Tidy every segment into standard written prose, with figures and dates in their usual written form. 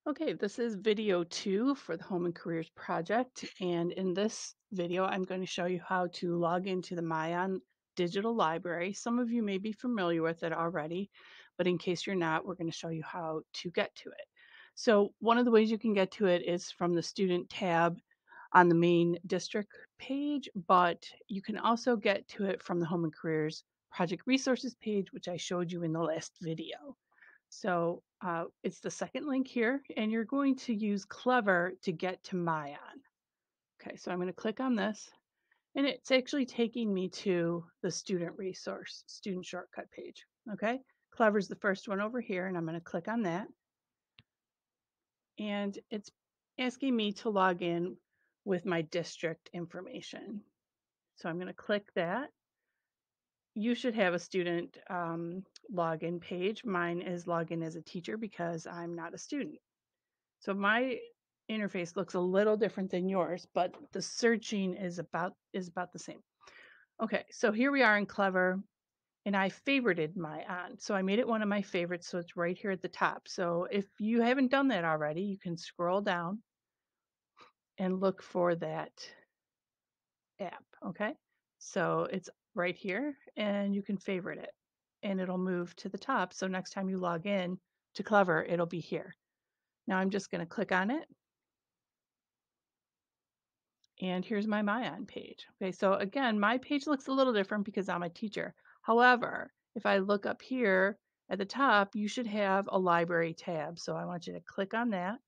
Okay, this is video 2 for the Home and Careers project. And in this video, I'm going to show you how to log into the myON digital library. Some of you may be familiar with it already, but in case you're not, we're going to show you how to get to it. So one of the ways you can get to it is from the student tab on the main district page, but you can also get to it from the Home and Careers project resources page, which I showed you in the last video. So it's the second link here, and you're going to use Clever to get to myON. Okay, so I'm going to click on this, and it's actually taking me to the student resource, student shortcut page. Okay, Clever's the first one over here, and I'm going to click on that. And it's asking me to log in with my district information. So I'm going to click that. You should have a student login page. Mine is login as a teacher because I'm not a student. So my interface looks a little different than yours, but the searching is about the same. Okay, so here we are in Clever, and I favorited myON. So I made it one of my favorites, so it's right here at the top. So if you haven't done that already, you can scroll down and look for that app, okay? So it's right here, and you can favorite it, and it'll move to the top. So next time you log in to Clever, it'll be here. Now I'm just going to click on it. And here's my myON page. Okay, so again, my page looks a little different because I'm a teacher. However, if I look up here at the top, you should have a library tab. So I want you to click on that,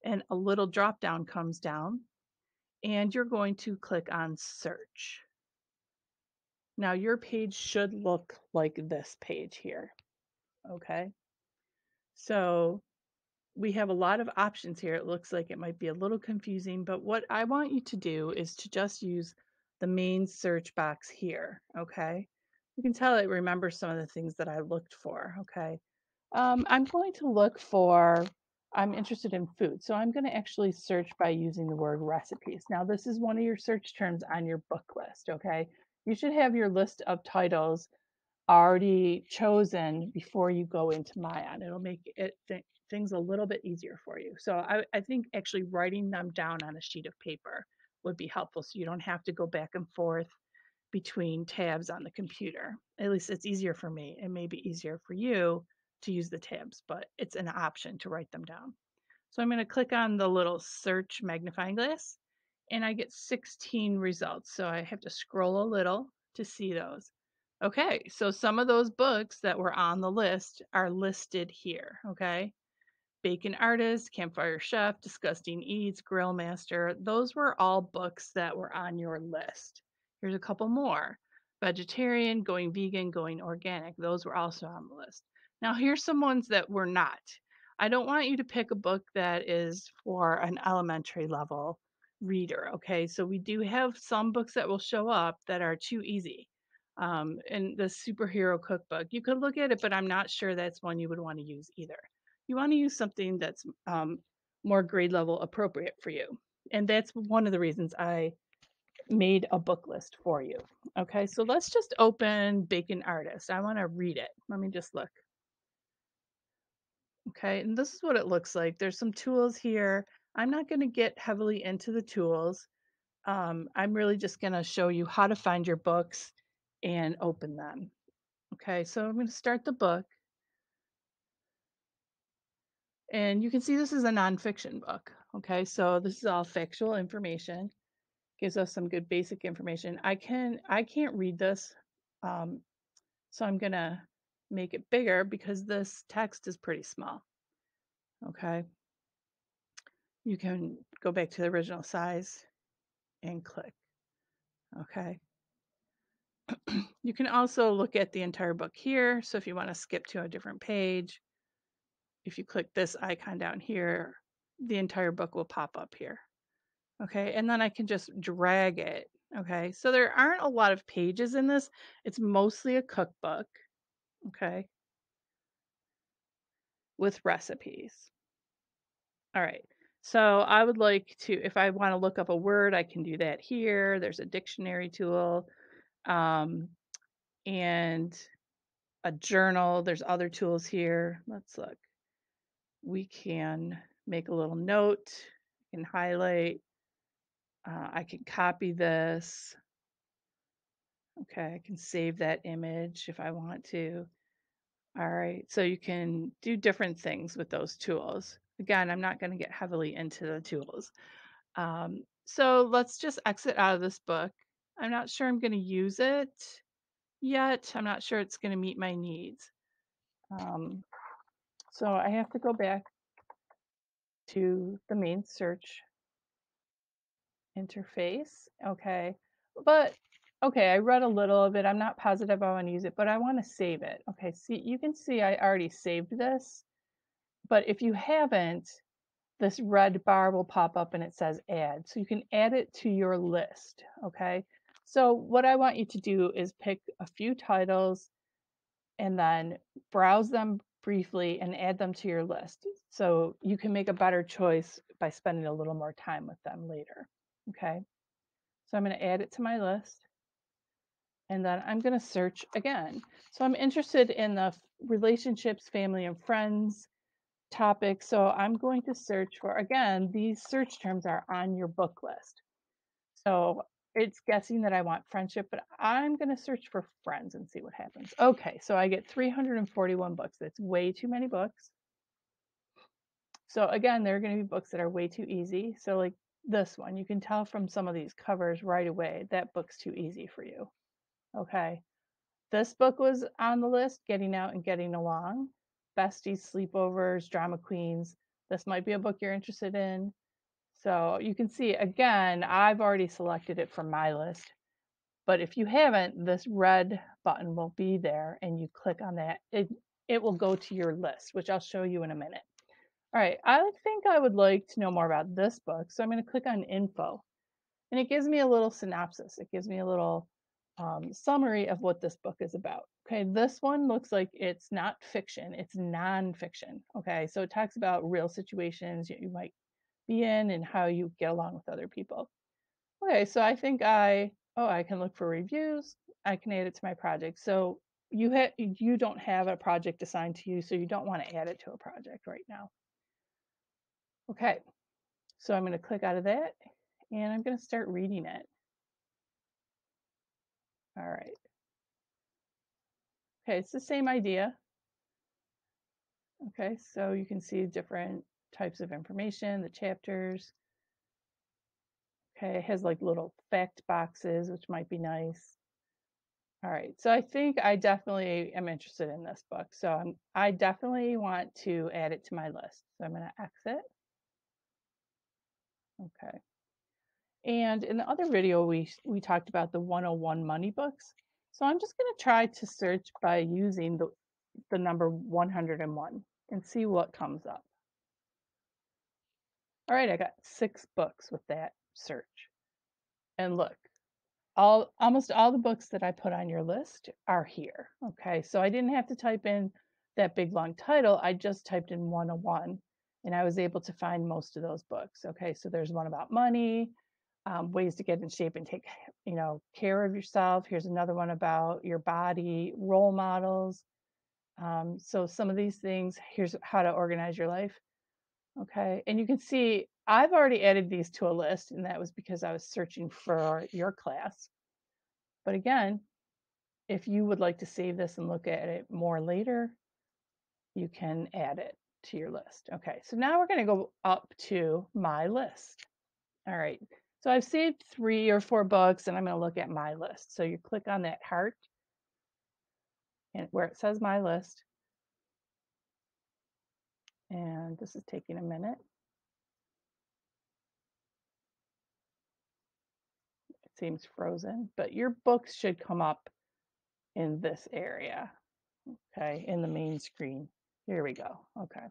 and a little drop down comes down, and you're going to click on search. Now your page should look like this page here. Okay, so we have a lot of options here. It looks like it might be a little confusing, but what I want you to do is to just use the main search box here, okay? You can tell it remembers some of the things that I looked for, okay? I'm going to look for, I'm interested in food, so I'm going to actually search by using the word recipes. Now, this is one of your search terms on your book list, okay? You should have your list of titles already chosen before you go into myON. It'll make things a little bit easier for you. So I think actually writing them down on a sheet of paper would be helpful so you don't have to go back and forth between tabs on the computer. At least it's easier for me. It may be easier for you to use the tabs, but it's an option to write them down. So I'm going to click on the little search magnifying glass, and I get 16 results. So I have to scroll a little to see those. Okay, so some of those books that were on the list are listed here, okay? Bacon Artist, Campfire Chef, Disgusting Eats, Grill Master. Those were all books that were on your list. Here's a couple more. Vegetarian, Going Vegan, Going Organic. Those were also on the list. Now here's some ones that were not. I don't want you to pick a book that is for an elementary level reader, okay? So we do have some books that will show up that are too easy. And the superhero cookbook, you could look at it, but I'm not sure that's one you would want to use either. You want to use something that's more grade level appropriate for you. And that's one of the reasons I made a book list for you. Okay, so let's just open Bacon Artist. I want to read it. Let me just look. Okay, and this is what it looks like. There's some tools here. I'm not going to get heavily into the tools. I'm really just going to show you how to find your books and open them. Okay, so I'm going to start the book. And you can see this is a nonfiction book. Okay, so this is all factual information. Gives us some good basic information. I can't read this, so I'm gonna make it bigger because this text is pretty small. Okay, you can go back to the original size and click. Okay, you can also look at the entire book here. So if you want to skip to a different page, if you click this icon down here, the entire book will pop up here. Okay, and then I can just drag it. Okay, so there aren't a lot of pages in this. It's mostly a cookbook, okay, with recipes. All right, so I would like to, if I want to look up a word, I can do that here. There's a dictionary tool um, and a journal. There's other tools here. Let's look. We can make a little note, I can highlight, I can copy this. Okay, I can save that image if I want to. All right, so you can do different things with those tools. Again, I'm not going to get heavily into the tools. So let's just exit out of this book. I'm not sure I'm going to use it yet. I'm not sure it's going to meet my needs. So I have to go back to the main search interface. Okay. But okay, I read a little of it. I'm not positive I want to use it, but I want to save it. Okay, see, you can see I already saved this. But if you haven't, this red bar will pop up and it says add. So you can add it to your list. Okay. So what I want you to do is pick a few titles and then browse them briefly and add them to your list. So you can make a better choice by spending a little more time with them later. Okay. So I'm going to add it to my list. And then I'm going to search again. So I'm interested in the relationships, family, and friends topic. So I'm going to search for, again, these search terms are on your book list. So it's guessing that I want friendship, but I'm going to search for friends and see what happens. Okay, so I get 341 books. That's way too many books. So again, there are going to be books that are way too easy. So like this one, you can tell from some of these covers right away that book's too easy for you. Okay. This book was on the list, Getting Out and Getting Along, Besties, Sleepovers, Drama Queens. This might be a book you're interested in. So you can see, again, I've already selected it from my list. But if you haven't, this red button will be there and you click on that. It will go to your list, which I'll show you in a minute. All right, I think I would like to know more about this book. So I'm going to click on info. And it gives me a little synopsis. It gives me a little summary of what this book is about. Okay, this one looks like it's not fiction, it's nonfiction. Okay, so it talks about real situations you might be in and how you get along with other people. Okay, so I think I can look for reviews. I can add it to my project. So you don't have a project assigned to you, so you don't want to add it to a project right now. Okay, so I'm going to click out of that and I'm going to start reading it. All right. Okay, it's the same idea. Okay, so you can see different types of information, the chapters. Okay, it has like little fact boxes, which might be nice. All right, so I think I definitely am interested in this book. So I definitely want to add it to my list. So I'm going to exit. Okay. And in the other video, we talked about the 101 money books. So I'm just going to try to search by using the number 101 and see what comes up. All right, I got 6 books with that search. And look, almost all the books that I put on your list are here. Okay, so I didn't have to type in that big long title. I just typed in 101 and I was able to find most of those books. Okay, so there's one about money, ways to get in shape and take care of yourself. Here's another one about your body, role models. So some of these things, here's how to organize your life. Okay, and you can see I've already added these to a list, and that was because I was searching for your class. But again, if you would like to save this and look at it more later, you can add it to your list. Okay, so now we're going to go up to my list. All right, so I've saved 3 or 4 books, and I'm going to look at my list. So you click on that heart and where it says my list. And this is taking a minute. It seems frozen, but your books should come up in this area. Okay, in the main screen. Here we go. Okay.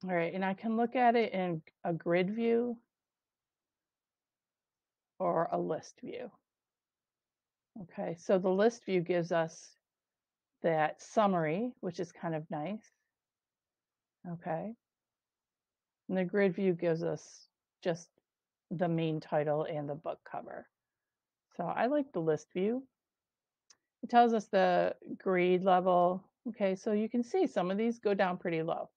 All right, and I can look at it in a grid view or a list view. Okay, so the list view gives us that summary, which is kind of nice. Okay. And the grid view gives us just the main title and the book cover. So I like the list view. It tells us the grade level. Okay, so you can see some of these go down pretty low.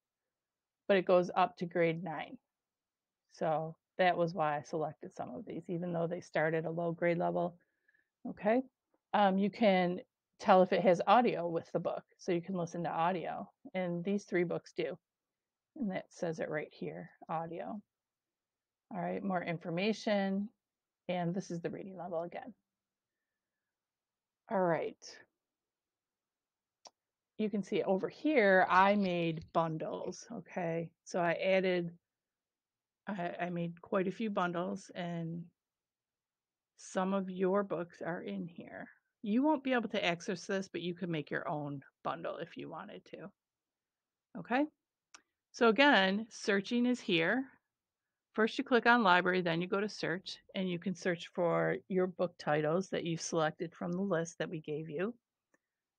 but it goes up to grade 9. So that was why I selected some of these, even though they start at a low grade level. Okay. You can tell if it has audio with the book, so you can listen to audio. And these 3 books do. And that says it right here, audio. All right, more information. And this is the reading level again. All right. You can see over here, I made bundles. Okay. So I made quite a few bundles, and some of your books are in here. You won't be able to access this, but you can make your own bundle if you wanted to. Okay. So again, searching is here. First you click on library, then you go to search, and you can search for your book titles that you've selected from the list that we gave you.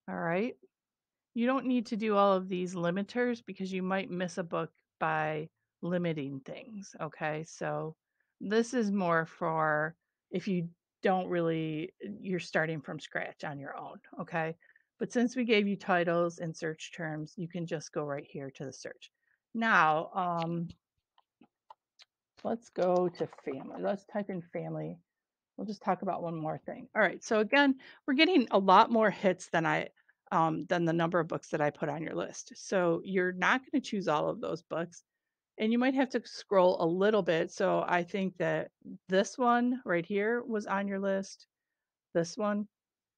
All right. You don't need to do all of these limiters because you might miss a book by limiting things. Okay. So this is more for if you don't really, you're starting from scratch on your own. Okay. But since we gave you titles and search terms, you can just go right here to the search. Now, let's go to family. Let's type in family. We'll just talk about one more thing. All right. So again, we're getting a lot more hits than the number of books that I put on your list. So you're not going to choose all of those books, and you might have to scroll a little bit. So I think that this one right here was on your list. This one,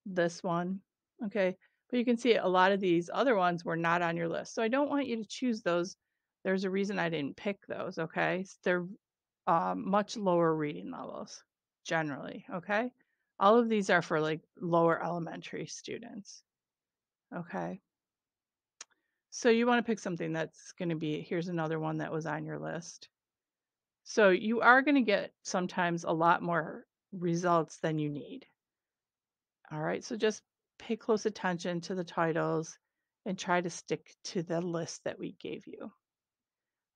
this one. Okay. But you can see a lot of these other ones were not on your list. So I don't want you to choose those. There's a reason I didn't pick those. Okay. They're much lower reading levels generally. Okay. All of these are for like lower elementary students. Okay. So you want to pick something that's going to be, here's another one that was on your list. So you are going to get sometimes a lot more results than you need. All right. So just pay close attention to the titles and try to stick to the list that we gave you.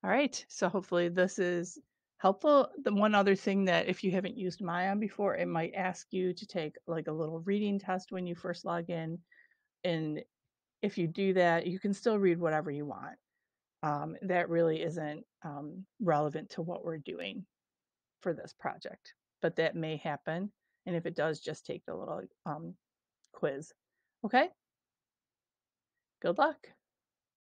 All right. So hopefully this is helpful. The one other thing that if you haven't used myON before, it might ask you to take like a little reading test when you first log in. And if you do that, you can still read whatever you want. That really isn't relevant to what we're doing for this project, but that may happen. And if it does, just take the little quiz. Okay. Good luck.